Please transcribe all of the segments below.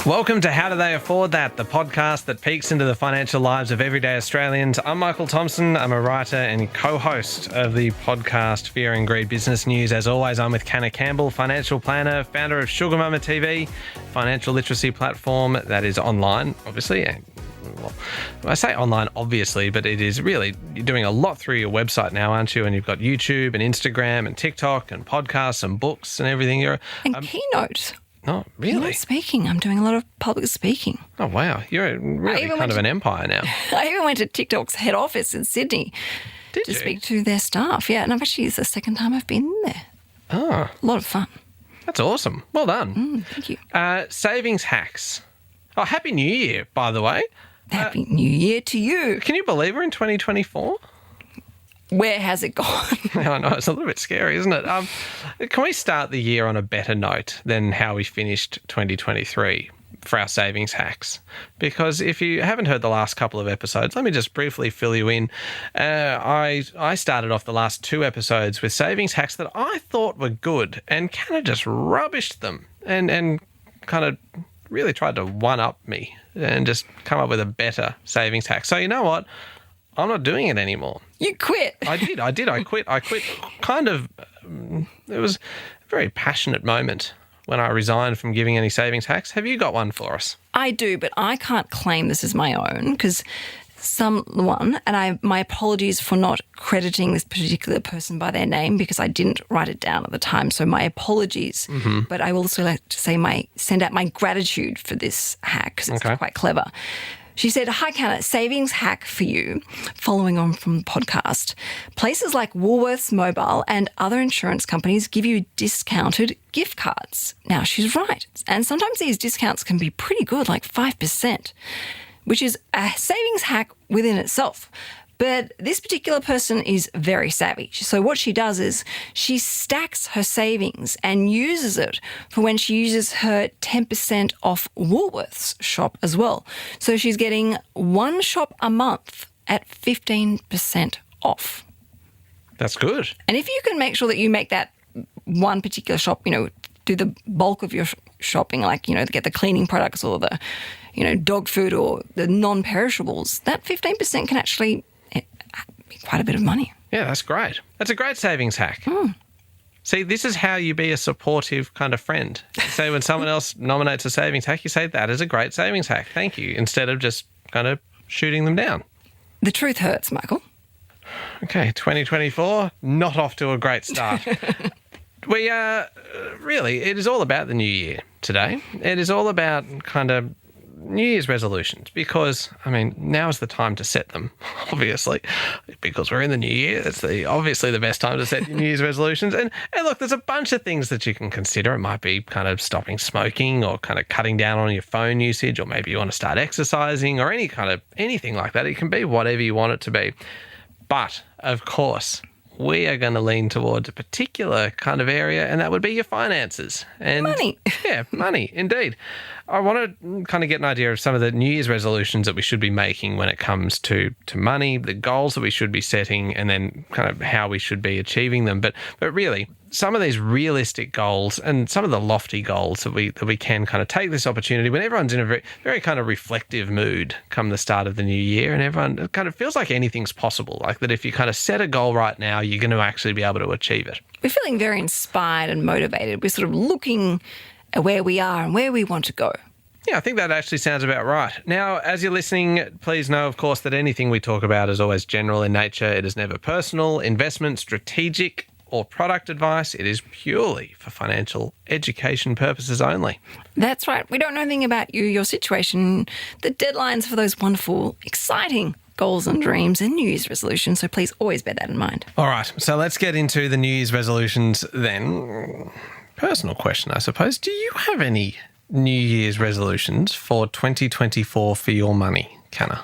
Welcome to How Do They Afford That, the podcast that peeks into the financial lives of everyday Australians. I'm Michael Thompson. I'm a writer and co-host of the podcast Fear and Greed Business News. As always, I'm with Canna Campbell, financial planner, founder of Sugar Mama TV, financial literacy platform that is online, obviously. Well, I say online, obviously, but it is really, you're doing a lot through your website now, aren't you? And you've got YouTube and Instagram and TikTok and podcasts and books and everything. And Keynote. Oh, really? Keynote speaking. I'm doing a lot of public speaking. Oh, wow. You're really kind of an empire now. I even went to TikTok's head office in Sydney to speak to their staff. Yeah, and it's the second time I've been there. Oh. A lot of fun. That's awesome. Well done. Thank you. Savings hacks. Oh, Happy New Year, by the way. Happy New Year to you. Can you believe we're in 2024? Where has it gone? I know, it's a little bit scary, isn't it? Can we start the year on a better note than how we finished 2023 for our savings hacks? Because if you haven't heard the last couple of episodes, let me just briefly fill you in. I started off the last two episodes with savings hacks that I thought were good and kind of just rubbished them and kind of really tried to one-up me and just come up with a better savings hack. So you know what? I'm not doing it anymore. You quit. I did. I quit kind of, it was a very passionate moment when I resigned from giving any savings hacks. Have you got one for us? I do, but I can't claim this as my own because my apologies for not crediting this particular person by their name because I didn't write it down at the time. So my apologies. Mm-hmm. But I will also like to send out my gratitude for this hack because it's quite clever. She said, "Hi, Canna, savings hack for you." Following on from the podcast, places like Woolworths Mobile and other insurance companies give you discounted gift cards. Now, she's right. And sometimes these discounts can be pretty good, like 5%, which is a savings hack within itself. But this particular person is very savvy. So what she does is she stacks her savings and uses it for when she uses her 10% off Woolworths shop as well. So she's getting one shop a month at 15% off. That's good. And if you can make sure that you make that one particular shop, do the bulk of your shopping, get the cleaning products or the, dog food or the non-perishables, that 15% can actually be quite a bit of money. Yeah, that's great. That's a great savings hack. See, this is how you be a supportive kind of friend. You say when someone else nominates a savings hack, you say that is a great savings hack. Thank you. Instead of just kind of shooting them down. The truth hurts, Michael. Okay, 2024, not off to a great start. We really, it is all about the new year today. It is all about kind of New Year's resolutions because, now is the time to set them, obviously, because we're in the new year. It's obviously the best time to set New Year's resolutions. And look, there's a bunch of things that you can consider. It might be kind of stopping smoking or kind of cutting down on your phone usage, or maybe you want to start exercising or anything like that. It can be whatever you want it to be. But, of course, we are going to lean towards a particular kind of area, and that would be your finances. And money. Yeah, money, indeed. I want to kind of get an idea of some of the New Year's resolutions that we should be making when it comes to money, the goals that we should be setting, and then kind of how we should be achieving them. But really, some of these realistic goals and some of the lofty goals that we can kind of take this opportunity when everyone's in a very, very kind of reflective mood come the start of the new year, and everyone kind of feels like anything's possible, like that if you kind of set a goal right now, you're going to actually be able to achieve it. We're feeling very inspired and motivated. We're sort of looking at where we are and where we want to go. Yeah, I think that actually sounds about right. Now, as you're listening, please know, of course, that anything we talk about is always general in nature. It is never personal, investment, strategic, or product advice. It is purely for financial education purposes only. That's right. We don't know anything about you, your situation, the deadlines for those wonderful, exciting goals and dreams and New Year's resolutions. So please always bear that in mind. All right. So let's get into the New Year's resolutions then. Personal question, I suppose. Do you have any New Year's resolutions for 2024 for your money, Canna?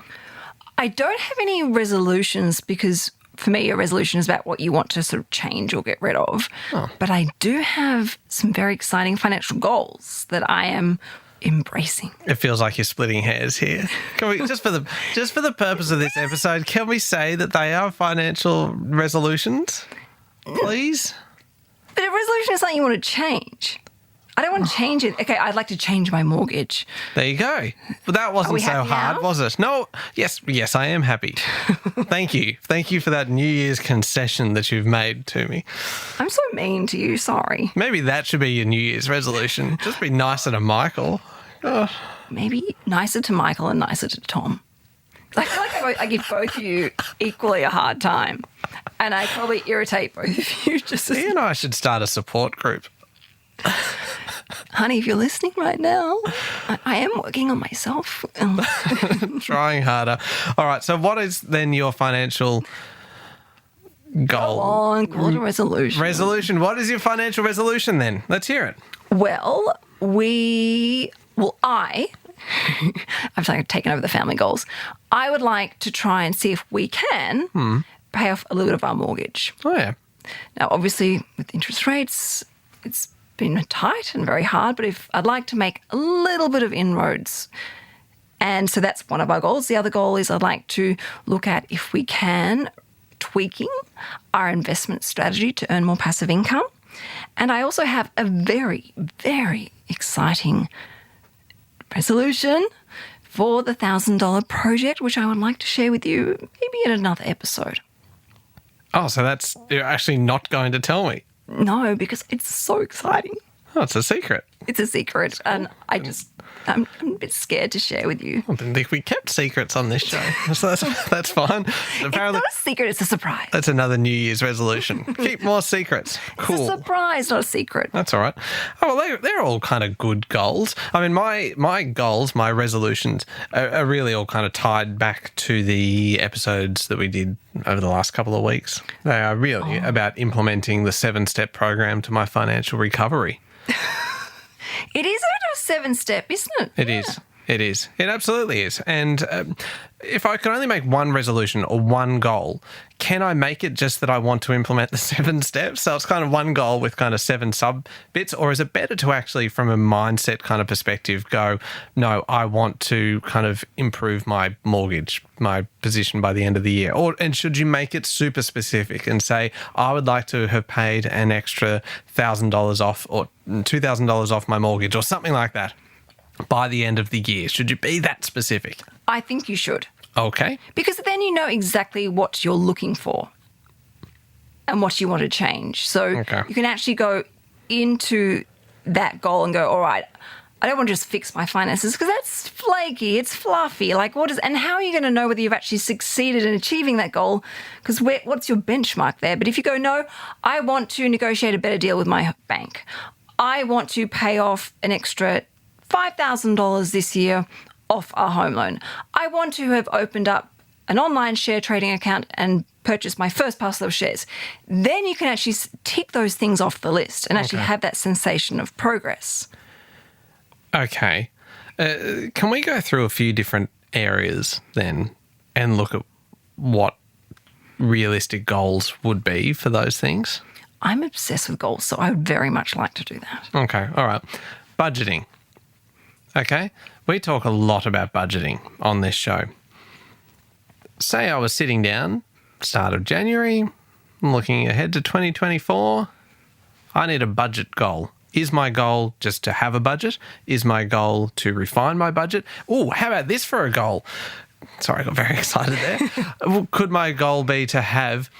I don't have any resolutions because for me, a resolution is about what you want to sort of change or get rid of. Oh. But I do have some very exciting financial goals that I am embracing. It feels like you're splitting hairs here. Can we, just for the purpose of this episode, can we say that they are financial resolutions, please? But a resolution is something you want to change. I don't want to change it. Okay, I'd like to change my mortgage. There you go. But that wasn't so happy hard, now? was it? No. Yes, I am happy. Thank you. Thank you for that New Year's concession that you've made to me. I'm so mean to you. Sorry. Maybe that should be your New Year's resolution. Just be nicer to Michael. Oh. Maybe nicer to Michael and nicer to Tom. I feel like I give both of you equally a hard time. And I probably irritate both of you just as... You and I should start a support group. Honey, if you're listening right now, I am working on myself. Trying harder. All right, so what is then your financial goal? Go on, call it a resolution. Resolution. What is your financial resolution then? Let's hear it. Well, I've taken over the family goals. I would like to try and see if we can pay off a little bit of our mortgage. Oh, yeah. Now, obviously, with interest rates, it's been tight and very hard, but if I'd like to make a little bit of inroads. And so that's one of our goals. The other goal is I'd like to look at if we can tweaking our investment strategy to earn more passive income. And I also have a very, very exciting resolution for the $1,000 project, which I would like to share with you maybe in another episode. Oh, so you're actually not going to tell me? No, because it's so exciting. Oh, it's a secret. It's a secret, and I'm a bit scared to share with you. I didn't think we kept secrets on this show, so that's fine. Apparently, It's not a secret, it's a surprise. that's another New Year's resolution. Keep more secrets. Cool. It's a surprise, not a secret. That's all right. Oh, well, they're all kind of good goals. I mean, my goals, my resolutions are really all kind of tied back to the episodes that we did over the last couple of weeks. They are really about implementing the 7-step program to my financial recovery. It is a 7-step, isn't it? It is. It is. It absolutely is. And if I could only make one resolution or one goal, can I make it just that I want to implement the 7 steps? So it's kind of one goal with kind of 7 sub bits, or is it better to actually, from a mindset kind of perspective, go, no, I want to kind of improve my mortgage, my position by the end of the year? And should you make it super specific and say, I would like to have paid an extra $1,000 off or $2,000 off my mortgage or something like that by the end of the year? Should you be that specific? I think you should. Okay. Because then you know exactly what you're looking for and what you want to change. So you can actually go into that goal and go, all right, I don't want to just fix my finances because that's flaky, it's fluffy. Like and how are you going to know whether you've actually succeeded in achieving that goal? Because what's your benchmark there? But if you go, no, I want to negotiate a better deal with my bank. I want to pay off an extra $5,000 this year off our home loan. I want to have opened up an online share trading account and purchased my first parcel of shares. Then you can actually tick those things off the list and actually have that sensation of progress. Okay. Can we go through a few different areas then and look at what realistic goals would be for those things? I'm obsessed with goals, so I would very much like to do that. Okay. All right. Budgeting. Okay. We talk a lot about budgeting on this show. Say I was sitting down, start of January, looking ahead to 2024. I need a budget goal. Is my goal just to have a budget? Is my goal to refine my budget? Oh, how about this for a goal? Sorry, I got very excited there. Could my goal be to have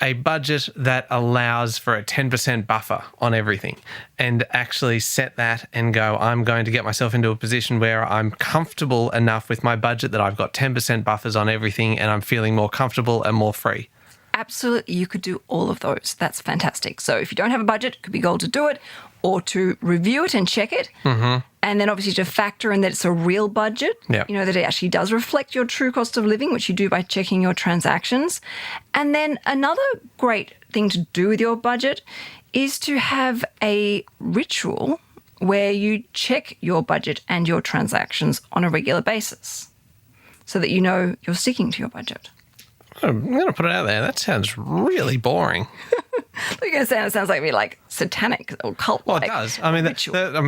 a budget that allows for a 10% buffer on everything and actually set that and go, I'm going to get myself into a position where I'm comfortable enough with my budget that I've got 10% buffers on everything and I'm feeling more comfortable and more free? Absolutely. You could do all of those. That's fantastic. So if you don't have a budget, it could be a goal to do it or to review it and check it. Mm-hmm. And then obviously to factor in that it's a real budget, that it actually does reflect your true cost of living, which you do by checking your transactions. And then another great thing to do with your budget is to have a ritual where you check your budget and your transactions on a regular basis so that you know you're sticking to your budget. I'm going to put it out there. That sounds really boring. You're going to say it sounds like like satanic or cult-like. Well, it does. I mean,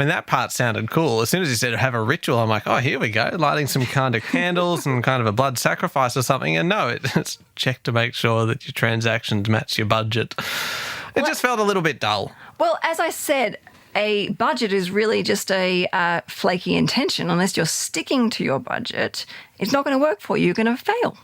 that part sounded cool. As soon as you said have a ritual, I'm like, oh, here we go, lighting some kind of candles and kind of a blood sacrifice or something. And no, it's check to make sure that your transactions match your budget. It just felt a little bit dull. Well, as I said, a budget is really just a flaky intention. Unless you're sticking to your budget, it's not going to work for you. You're going to fail.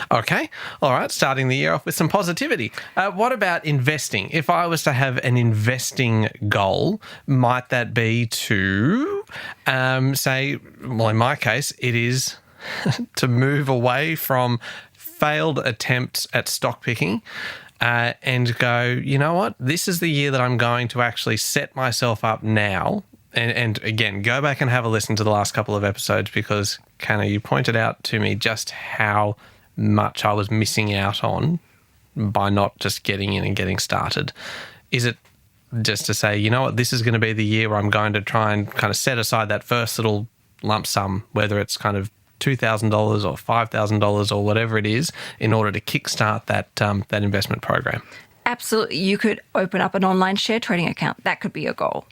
Okay. All right. Starting the year off with some positivity. What about investing? If I was to have an investing goal, might that be to say, well, in my case, it is to move away from failed attempts at stock picking and go, you know what? This is the year that I'm going to actually set myself up now. And again, go back and have a listen to the last couple of episodes because, Canna, you pointed out to me just how much I was missing out on by not just getting in and getting started. Is it just to say, you know what, this is going to be the year where I'm going to try and kind of set aside that first little lump sum, whether it's kind of $2,000 or $5,000 or whatever it is, in order to kickstart that investment program? Absolutely. You could open up an online share trading account. That could be a goal.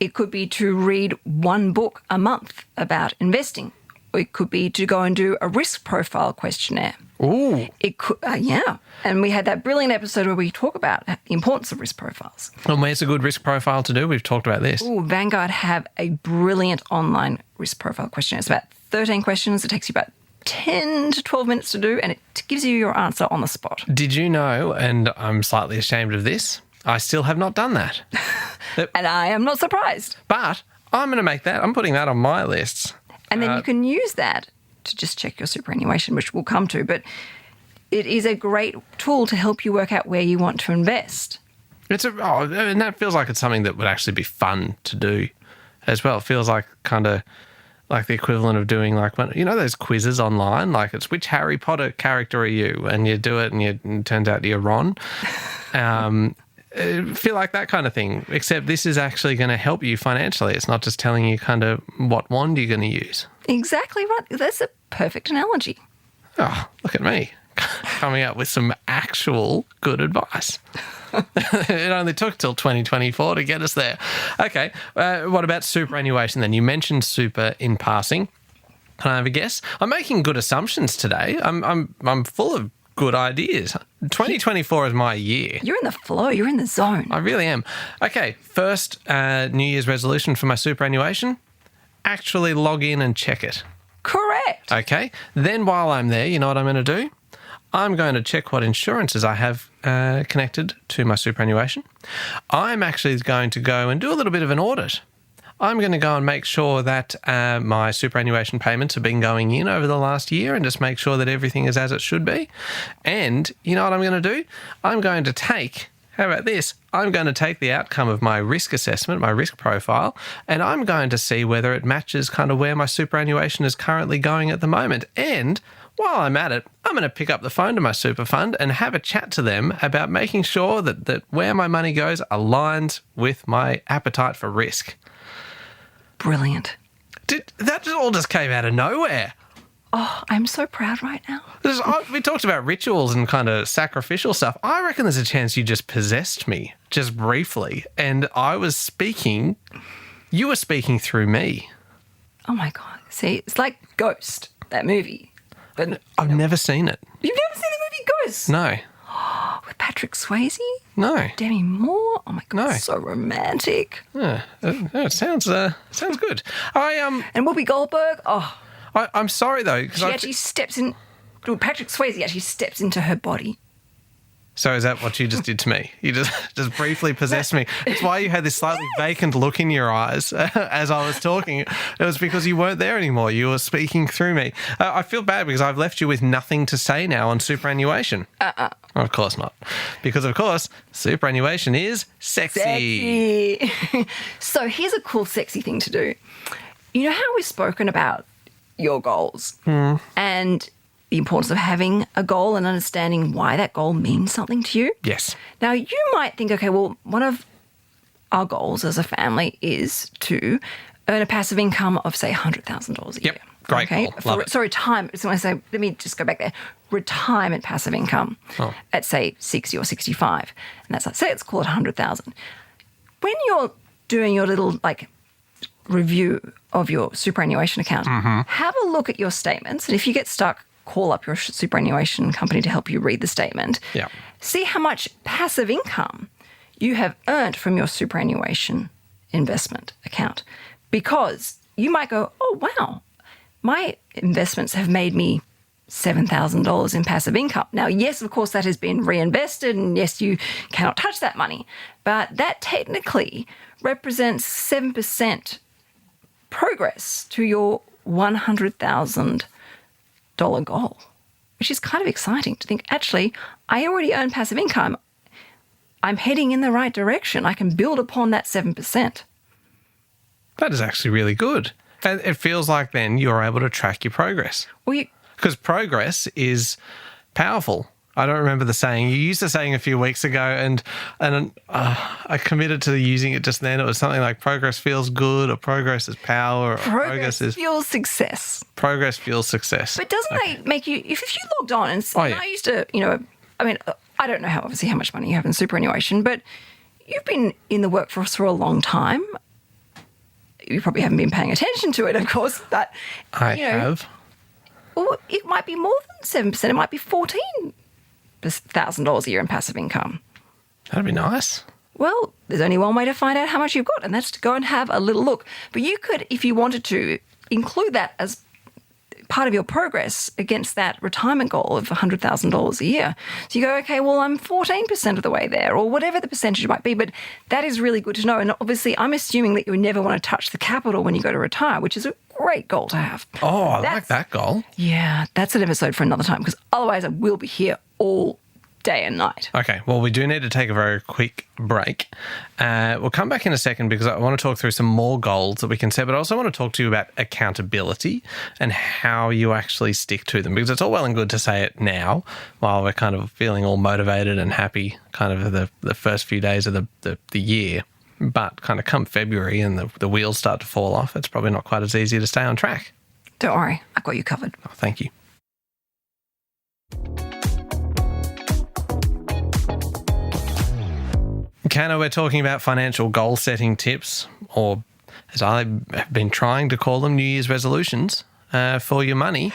It could be to read one book a month about investing. It could be to go and do a risk profile questionnaire. Ooh. It could, yeah. And we had that brilliant episode where we talk about the importance of risk profiles. And where's a good risk profile to do? We've talked about this. Ooh, Vanguard have a brilliant online risk profile questionnaire. It's about 13 questions. It takes you about 10 to 12 minutes to do, and it gives you your answer on the spot. Did you know, and I'm slightly ashamed of this, I still have not done that. And I am not surprised. But I'm going to make that, I'm putting that on my lists. And then you can use that to just check your superannuation, which we'll come to. But it is a great tool to help you work out where you want to invest. And that feels like it's something that would actually be fun to do as well. It feels like kind of like the equivalent of doing like, you know, those quizzes online, like it's which Harry Potter character are you? And you do it and it turns out you're Ron. Feel like that kind of thing, except this is actually going to help you financially. It's not just telling you kind of what wand you're going to use. Exactly right. That's a perfect analogy. Oh, look at me coming up with some actual good advice. It only took till 2024 to get us there. Okay, what about superannuation then? You mentioned super in passing. Can I have a guess? I'm making good assumptions today. I'm full of good ideas. 2024 is my year. You're in the flow. You're in the zone. I really am. Okay, first New Year's resolution for my superannuation, actually log in and check it. Correct. Okay, then while I'm there, you know what I'm going to do? I'm going to check what insurances I have connected to my superannuation. I'm actually going to go and do a little bit of an audit. I'm going to go and make sure that my superannuation payments have been going in over the last year and just make sure that everything is as it should be. And you know what I'm going to do? I'm going to take, how about this? I'm going to take the outcome of my risk assessment, my risk profile, and I'm going to see whether it matches kind of where my superannuation is currently going at the moment. And while I'm at it, I'm going to pick up the phone to my super fund and have a chat to them about making sure that where my money goes aligns with my appetite for risk. Brilliant. That all just came out of nowhere. Oh, I'm so proud right now. We talked about rituals and kind of sacrificial stuff. I reckon there's a chance you just possessed me, just briefly, and I was speaking, you were speaking through me. Oh my God. See, it's like Ghost, that movie. But I've never seen it. You've never seen the movie Ghost? No. With Patrick Swayze? No. Demi Moore? Oh my God, no. So romantic. Yeah, it sounds good. And Whoopi Goldberg? Oh. I'm sorry though. She actually steps in. Patrick Swayze actually steps into her body. So is that what you just did to me? You just briefly possessed me. It's why you had this slightly vacant look in your eyes as I was talking. It was because you weren't there anymore. You were speaking through me. I feel bad because I've left you with nothing to say now on superannuation. Of course not. Because, of course, superannuation is sexy. So here's a cool, sexy thing to do. You know how we've spoken about your goals and the importance of having a goal and understanding why that goal means something to you? Yes. Now, you might think, okay, well, one of our goals as a family is to earn a passive income of, say, $100,000 a year. Yep. Great. Okay. Love it. So retirement, so I say, let me just go back there. Retirement passive income at, say, 60 or 65. And that's, say, let's call it 100,000. When you're doing your little, review of your superannuation account, have a look at your statements. And if you get stuck, call up your superannuation company to help you read the statement. Yeah. See how much passive income you have earned from your superannuation investment account, because you might go, oh, wow, my investments have made me $7,000 in passive income. Now, yes, of course, that has been reinvested, and yes, you cannot touch that money, but that technically represents 7% progress to your $100,000 goal, which is kind of exciting to think, actually, I already earn passive income. I'm heading in the right direction. I can build upon that 7%. That is actually really good. And it feels like then you're able to track your progress. Well, because progress is powerful. I don't remember the saying. You used the saying a few weeks ago, and I committed to using it just then. It was something like progress feels good, or progress is power, or progress fuels success. Progress fuels success. But doesn't that make you, if you logged on and I used to, I don't know how much money you have in superannuation, but you've been in the workforce for a long time. You probably haven't been paying attention to it, of course, but I have. Well, it might be more than 7%. It might be $14,000 a year in passive income. That'd be nice. Well, there's only one way to find out how much you've got, and that's to go and have a little look. But you could, if you wanted to, include that as part of your progress against that retirement goal of $100,000 a year. So you go, okay, well, I'm 14% of the way there, or whatever the percentage might be. But that is really good to know. And obviously, I'm assuming that you never want to touch the capital when you go to retire, which is a great goal to have. Oh, I like that goal. Yeah, that's an episode for another time, because otherwise I will be here all day and night. Okay, well, we do need to take a very quick break. We'll come back in a second because I want to talk through some more goals that we can set, but I also want to talk to you about accountability and how you actually stick to them, because it's all well and good to say it now while we're kind of feeling all motivated and happy kind of the first few days of the year. But kind of come February and the wheels start to fall off, it's probably not quite as easy to stay on track. Don't worry, I've got you covered. Oh, thank you. Canna, we're talking about financial goal setting tips, or as I've been trying to call them, New Year's resolutions for your money.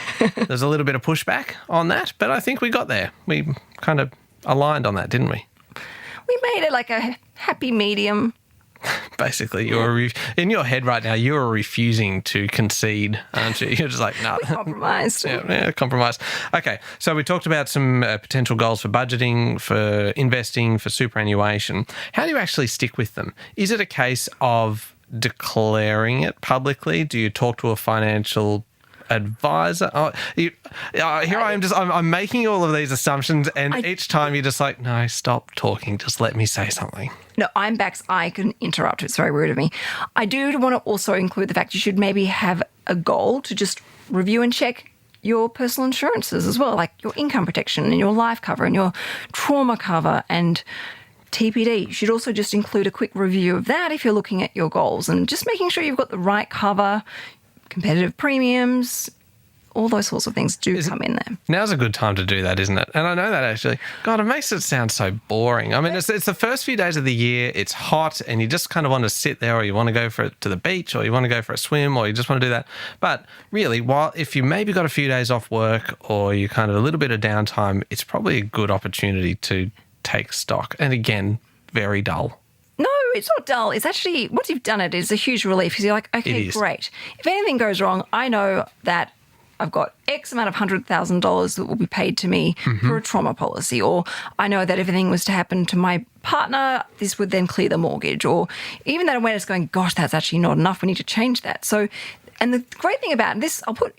There's a little bit of pushback on that, but I think we got there. We kind of aligned on that, didn't we? We made it like a happy medium. Basically, you're in your head right now, you're refusing to concede, aren't you? You're just like, no. We compromised. Yeah, compromise. Okay, so we talked about some potential goals for budgeting, for investing, for superannuation. How do you actually stick with them? Is it a case of declaring it publicly? Do you talk to a financial advisor? Here I am, I'm making all of these assumptions, and each time you're just like, no, stop talking, just let me say something. No, I'm back. I can interrupt. It's very rude of me. I do want to also include the fact you should maybe have a goal to just review and check your personal insurances as well, like your income protection and your life cover and your trauma cover and TPD. You should also just include a quick review of that if you're looking at your goals, and just making sure you've got the right cover, competitive premiums, all those sorts of things come in there. Now's a good time to do that, isn't it? And I know that actually. God, it makes it sound so boring. I mean, it's the first few days of the year, it's hot, and you just kind of want to sit there, or you want to go to the beach, or you want to go for a swim, or you just want to do that. But really, if you maybe got a few days off work, or you kind of a little bit of downtime, it's probably a good opportunity to take stock. And again, very dull. No, it's not dull. It's actually, once you've done it, it's a huge relief, because you're like, okay, great. If anything goes wrong, I know that I've got X amount of $100,000 that will be paid to me for a trauma policy, or I know that if anything was to happen to my partner, this would then clear the mortgage, or even that when it's going, gosh, that's actually not enough, we need to change that. So, and the great thing about this, I'll put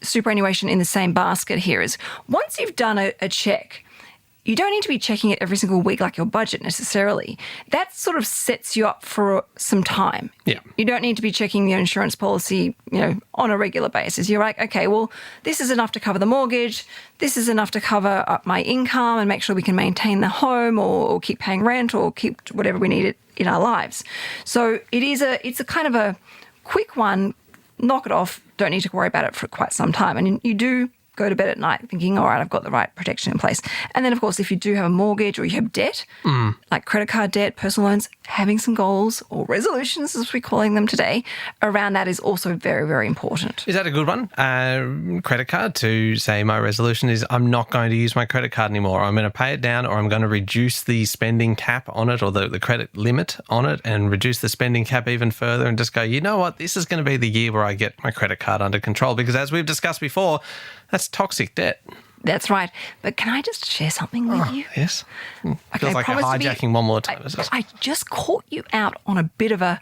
superannuation in the same basket here, is once you've done a check, you don't need to be checking it every single week like your budget necessarily. That sort of sets you up for some time. Yeah. You don't need to be checking your insurance policy, on a regular basis. You're like, okay, well, this is enough to cover the mortgage. This is enough to cover up my income and make sure we can maintain the home, or keep paying rent, or keep whatever we need in our lives. So it's a kind of a quick one, knock it off, don't need to worry about it for quite some time. And you do go to bed at night thinking, all right, I've got the right protection in place. And then, of course, if you do have a mortgage or you have debt, like credit card debt, personal loans, having some goals or resolutions, as we're calling them today, around that is also very, very important. Is that a good one? Credit card, to say my resolution is I'm not going to use my credit card anymore. I'm going to pay it down, or I'm going to reduce the spending cap on it, or the credit limit on it, and reduce the spending cap even further, and just go, you know what, this is going to be the year where I get my credit card under control. Because as we've discussed before, that's toxic debt. That's right. But can I just share something with you? Yes. Okay, Feels like a hijacking one more time. I just caught you out on a bit of a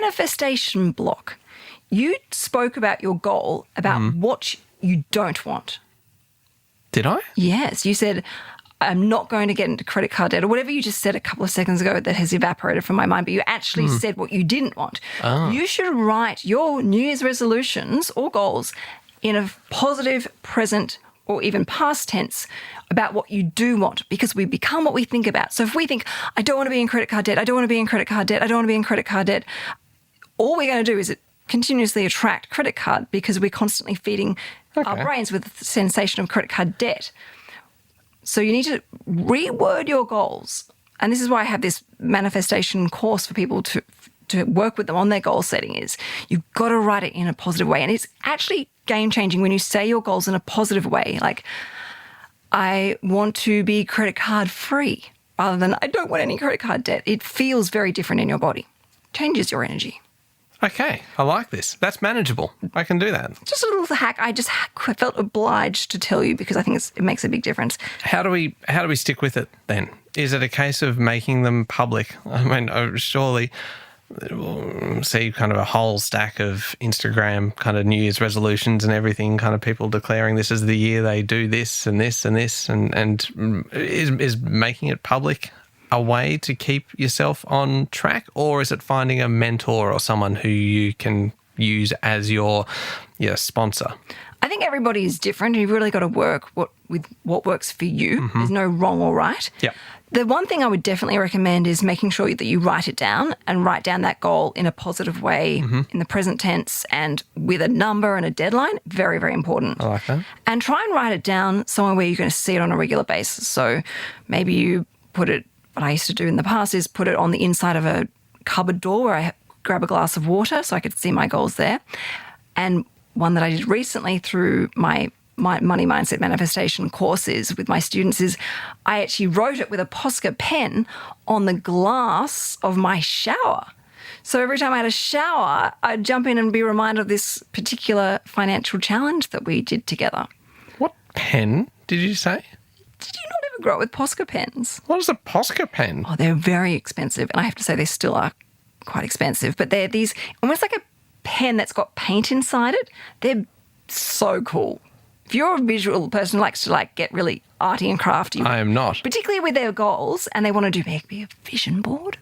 manifestation block. You spoke about your goal, about what you don't want. Did I? Yes. You said, I'm not going to get into credit card debt, or whatever you just said a couple of seconds ago that has evaporated from my mind, but you actually said what you didn't want. Oh. You should write your New Year's resolutions or goals in a positive, present, or even past tense about what you do want, because we become what we think about. So if we think, I don't want to be in credit card debt, I don't want to be in credit card debt, I don't want to be in credit card debt, all we're going to do is continuously attract credit card, because we're constantly feeding our brains with the sensation of credit card debt. So you need to reword your goals. And this is why I have this manifestation course for people to work with them on their goal setting. Is you've got to write it in a positive way. And it's actually game-changing when you say your goals in a positive way. Like, I want to be credit card free, rather than I don't want any credit card debt. It feels very different in your body. Changes your energy. Okay, I like this. That's manageable. I can do that. Just a little hack. I just felt obliged to tell you, because I think it makes a big difference. How do we stick with it then? Is it a case of making them public? I mean, surely we'll see kind of a whole stack of Instagram kind of New Year's resolutions and everything, kind of people declaring this is the year they do this and this and this, and is making it public a way to keep yourself on track, or is it finding a mentor or someone who you can use as your sponsor? I think everybody is different. You've really got to work with what works for you. There's no wrong or right. Yeah. The one thing I would definitely recommend is making sure that you write it down, and write down that goal in a positive way, in the present tense, and with a number and a deadline. Very, very important. I like that. And try and write it down somewhere where you're going to see it on a regular basis. So maybe you put it, what I used to do in the past is put it on the inside of a cupboard door where I grab a glass of water so I could see my goals there. And one that I did recently through my money mindset manifestation courses with my students is I actually wrote it with a Posca pen on the glass of my shower. So every time I had a shower, I'd jump in and be reminded of this particular financial challenge that we did together. What pen did you say? Did you not ever grow up with Posca pens? What is a Posca pen? Oh, they're very expensive. And I have to say they still are quite expensive. But they're these almost like a pen that's got paint inside it. They're so cool. If you're a visual person who likes to get really arty and crafty. I am not. Particularly with their goals, and they want to do maybe a vision board.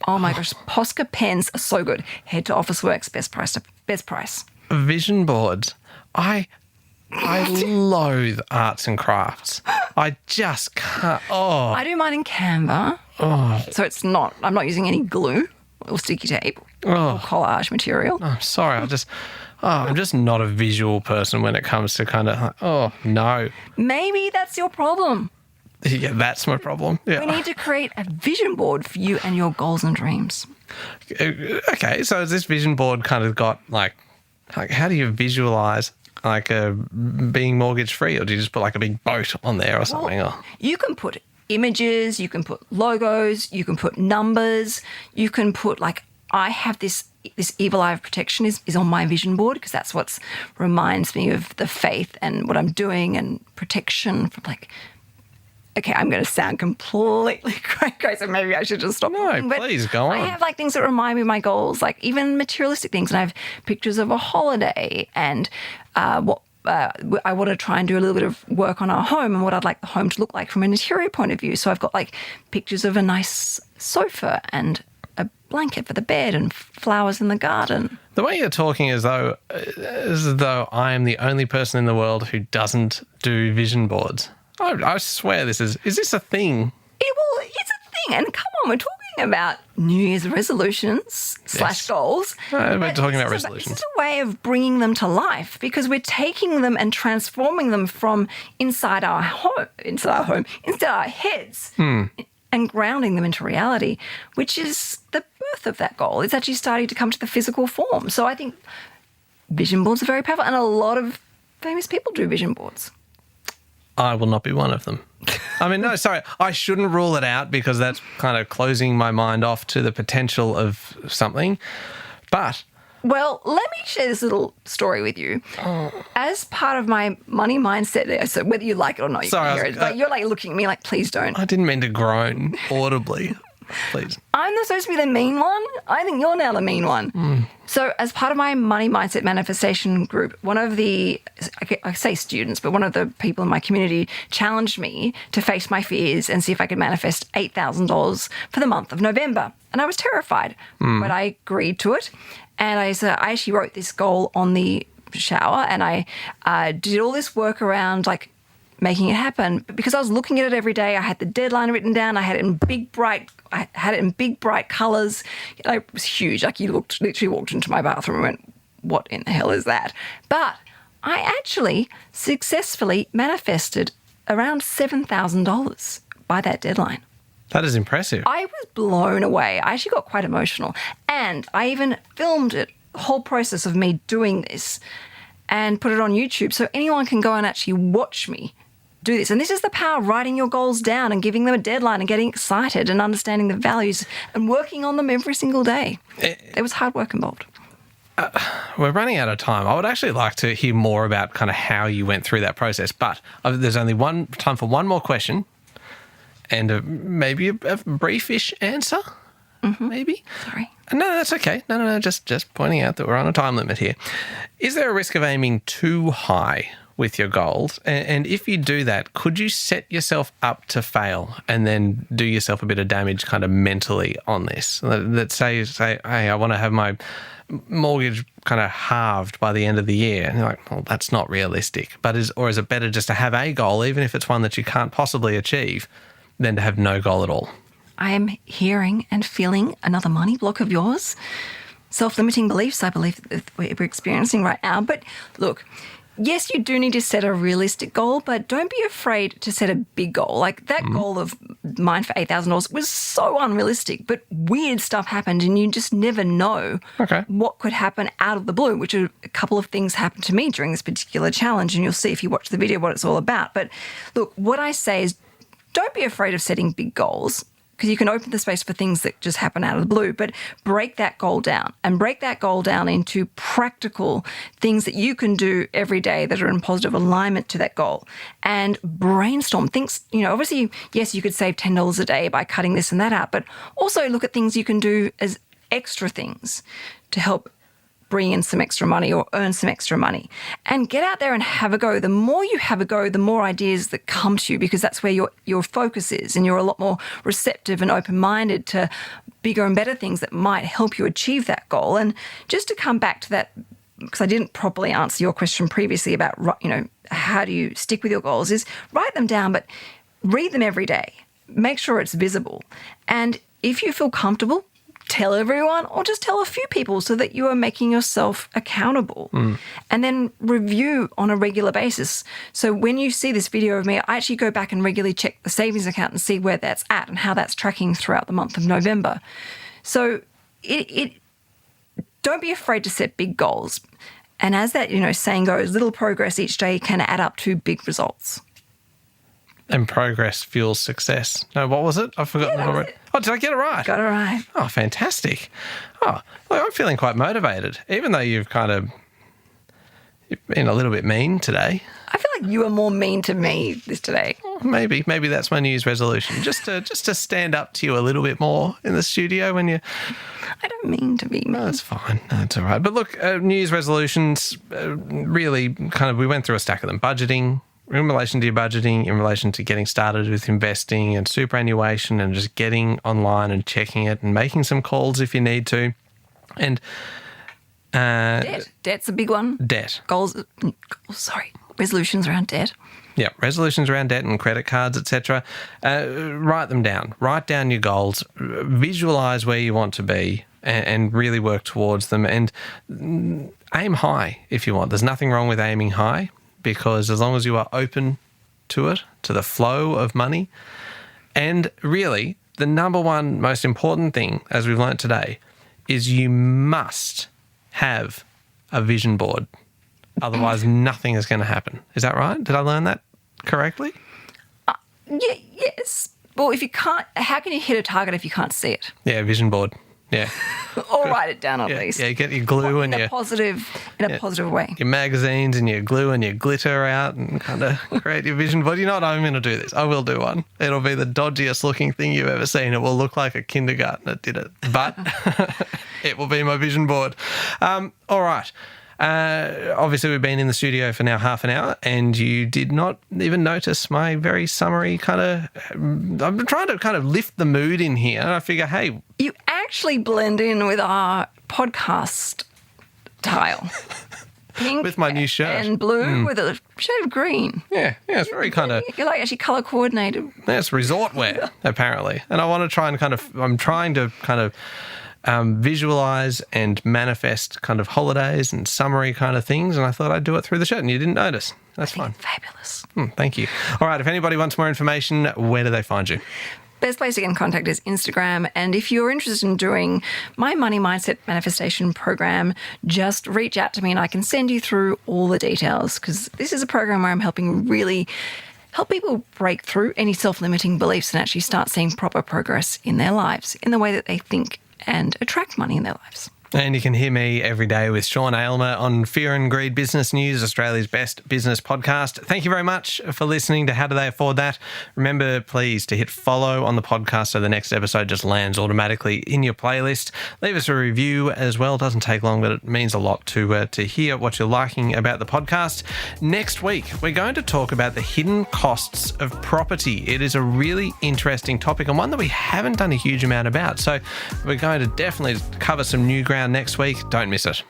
Oh my gosh, Posca pens are so good. Head to Officeworks, best price. Vision boards. I loathe arts and crafts. I just can't. Oh. I do mine in Canva. Oh. So I'm not using any glue or sticky tape or collage material. I'm sorry. I'm just not a visual person when it comes to kind of, no. Maybe that's your problem. Yeah, that's my problem. Yeah. We need to create a vision board for you and your goals and dreams. Okay, so has this vision board kind of got like how do you visualize being mortgage free, or do you just put a big boat on there or something? Well, you can put images, you can put logos, you can put numbers, you can put I have this evil eye of protection is on my vision board, because that's what reminds me of the faith and what I'm doing and protection from okay, I'm going to sound completely crazy. Maybe I should just stop. No, please go on. I have things that remind me of my goals, even materialistic things. And I have pictures of a holiday and I want to try and do a little bit of work on our home and what I'd like the home to look like from an interior point of view. So I've got pictures of a nice sofa and a blanket for the bed and flowers in the garden. The way you're talking is as though I am the only person in the world who doesn't do vision boards. I swear is this a thing? It's a thing. And come on, we're talking talking about New Year's resolutions / goals. We're talking about resolutions. This is a way of bringing them to life because we're taking them and transforming them from inside our heads and grounding them into reality, which is the birth of that goal. It's actually starting to come to the physical form. So I think vision boards are very powerful, and a lot of famous people do vision boards. I will not be one of them. I mean, no, sorry. I shouldn't rule it out because that's kind of closing my mind off to the potential of something. But... Well, let me share this little story with you. As part of my money mindset, so whether you like it or not, you can hear it. Like, you're like looking at me like, please don't. I didn't mean to groan audibly. Please. I'm not supposed to be the mean one. I think you're now the mean one. So as part of my money mindset manifestation group, one of the, I say students, but one of the people in my community challenged me to face my fears and see if I could manifest $8,000 for the month of November. And I was terrified, but I agreed to it. And I actually wrote this goal on the shower, and I did all this work around like making it happen. But because I was looking at it every day, I had the deadline written down. I had it in big bright colours. It was huge. Like you literally walked into my bathroom and went, "What in the hell is that?" But I actually successfully manifested around $7,000 by that deadline. That is impressive. I was blown away. I actually got quite emotional. And I even filmed it, the whole process of me doing this, and put it on YouTube so anyone can go and actually watch me do this. And this is the power of writing your goals down and giving them a deadline and getting excited and understanding the values and working on them every single day. There was hard work involved. We're running out of time. I would actually like to hear more about kind of how you went through that process, but there's only time for one more question. And maybe a briefish answer, maybe? Sorry. No, that's okay. No, just pointing out that we're on a time limit here. Is there a risk of aiming too high with your goals? And if you do that, could you set yourself up to fail and then do yourself a bit of damage kind of mentally on this? Let's say, hey, I want to have my mortgage kind of halved by the end of the year. And you're like, well, that's not realistic. But is it better just to have a goal, even if it's one that you can't possibly achieve, than to have no goal at all? I am hearing and feeling another money block of yours. Self-limiting beliefs, I believe, that we're experiencing right now. But look, yes, you do need to set a realistic goal, but don't be afraid to set a big goal. Like that goal of mine for $8,000 was so unrealistic, but weird stuff happened and you just never know what could happen out of the blue, which a couple of things happened to me during this particular challenge, and you'll see if you watch the video what it's all about. But look, what I say is don't be afraid of setting big goals, because you can open the space for things that just happen out of the blue, but break that goal down into practical things that you can do every day that are in positive alignment to that goal, and brainstorm things. Obviously, yes, you could save $10 a day by cutting this and that out, but also look at things you can do as extra things to help bring in some extra money or earn some extra money, and get out there and have a go. The more you have a go, the more ideas that come to you, because that's where your focus is, and you're a lot more receptive and open-minded to bigger and better things that might help you achieve that goal. And just to come back to that, because I didn't properly answer your question previously about, how do you stick with your goals, is write them down, but read them every day. Make sure it's visible. And if you feel comfortable, tell everyone or just tell a few people so that you are making yourself accountable. And then review on a regular basis. So when you see this video of me, I actually go back and regularly check the savings account and see where that's at and how that's tracking throughout the month of November. So don't be afraid to set big goals. And as that, saying goes, little progress each day can add up to big results. And progress fuels success. No, what was it? I've forgotten what I wrote. Oh, did I get it right? Got it right. Oh, fantastic. Oh, look, I'm feeling quite motivated, even though you've been a little bit mean today. I feel like you were more mean to me today. Oh, maybe that's my New Year's resolution, just to stand up to you a little bit more in the studio when you... I don't mean to be mean. No, it's fine. No, it's all right. But look, New Year's resolutions, really we went through a stack of them. Budgeting, in relation to your budgeting, in relation to getting started with investing and superannuation, and just getting online and checking it and making some calls if you need to. And Debt's a big one. Debt. Goals. resolutions around debt. Yeah, resolutions around debt and credit cards, etc. Write them down. Write down your goals. Visualize where you want to be and really work towards them. And aim high if you want. There's nothing wrong with aiming high, because as long as you are open to it, to the flow of money, and really the number one most important thing, as we've learnt today, is you must have a vision board. Otherwise, nothing is going to happen. Is that right? Did I learn that correctly? Yes. Well, if you can't, how can you hit a target if you can't see it? Yeah, vision board. Yeah. Or write it down at least. Yeah, get your glue and in a positive way. Your magazines and your glue and your glitter out and kind of create your vision board. You know what? I'm going to do this. I will do one. It'll be the dodgiest looking thing you've ever seen. It will look like a kindergartner did it, but it will be my vision board. All right. Obviously, we've been in the studio for now half an hour, and you did not even notice my very summary kind of... I'm trying to kind of lift the mood in here, and I figure, hey... You actually blend in with our podcast tile. Pink with my new shirt. And blue with a shade of green. Yeah, it's very kind of... You're like actually colour coordinated. That's resort wear, apparently. And I want to try and I'm trying to visualize and manifest kind of holidays and summery kind of things, and I thought I'd do it through the shirt, and you didn't notice. That's fine. Fabulous. Thank you. All right, if anybody wants more information, where do they find you? Best place to get in contact is Instagram. And if you're interested in doing my Money Mindset Manifestation program, just reach out to me and I can send you through all the details, because this is a program where I'm helping really help people break through any self-limiting beliefs and actually start seeing proper progress in their lives, in the way that they think and attract money in their lives. And you can hear me every day with Sean Aylmer on Fear and Greed Business News, Australia's best business podcast. Thank you very much for listening to How Do They Afford That? Remember, please, to hit follow on the podcast so the next episode just lands automatically in your playlist. Leave us a review as well. It doesn't take long, but it means a lot to hear what you're liking about the podcast. Next week, we're going to talk about the hidden costs of property. It is a really interesting topic and one that we haven't done a huge amount about. So we're going to definitely cover some new ground next week. Don't miss it.